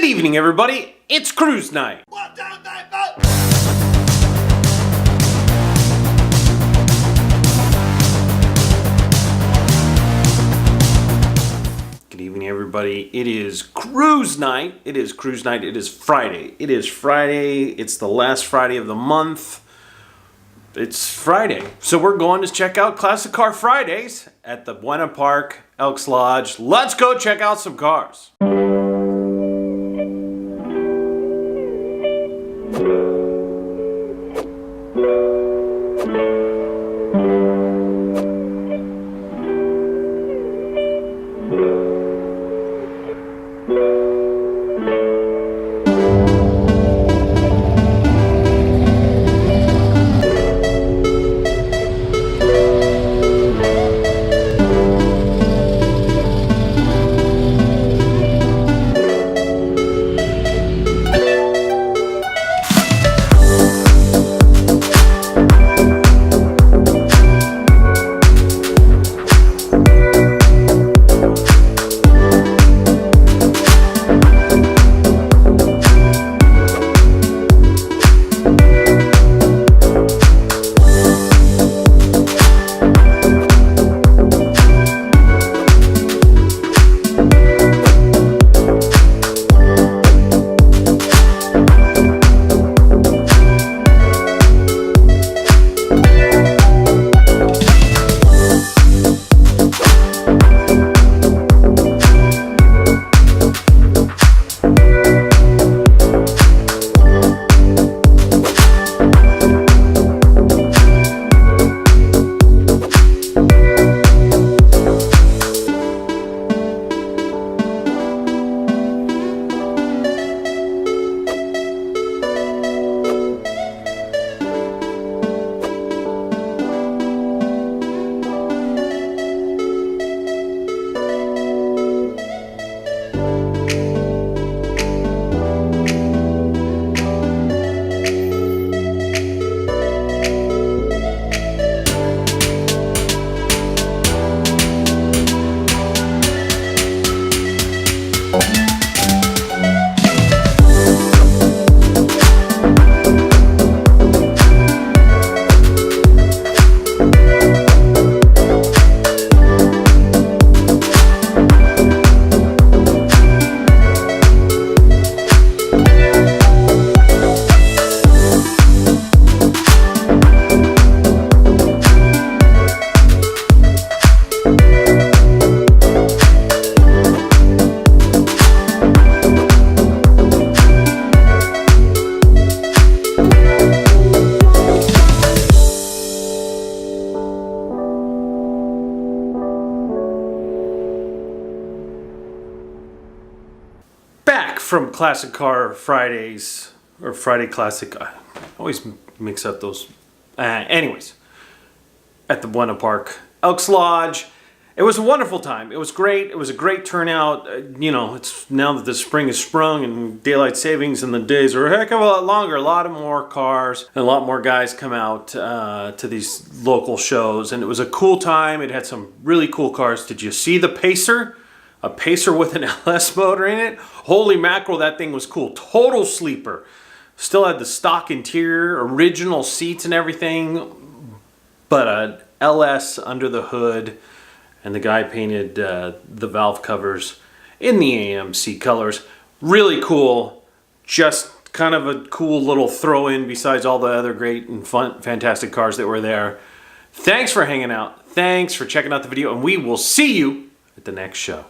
Good evening, everybody. It's cruise night. 1, 2, 3, 4. Good evening, everybody. It is cruise night. It is cruise night. It is Friday. It is Friday. It's the last Friday of the month. It's Friday. So we're going to check out Classic Car Fridays at the Buena Park Elks Lodge. Let's go check out some cars. Back from Classic Car Fridays, or Friday Classic, I always mix up those. Anyways, at the Buena Park Elks Lodge. It was a wonderful time. It was great. It was a great turnout. You know, it's now that the spring is sprung and daylight savings and the days are a heck of a lot longer. A lot of more cars and a lot more guys come out to these local shows. And it was a cool time. It had some really cool cars. Did you see the Pacer? A Pacer with an LS motor in it? Holy mackerel, that thing was cool. Total sleeper. Still had the stock interior, original seats and everything, but an LS under the hood. And the guy painted the valve covers in the AMC colors. Really cool. Just kind of a cool little throw-in besides all the other great and fun, fantastic cars that were there. Thanks for hanging out. Thanks for checking out the video, and we will see you at the next show.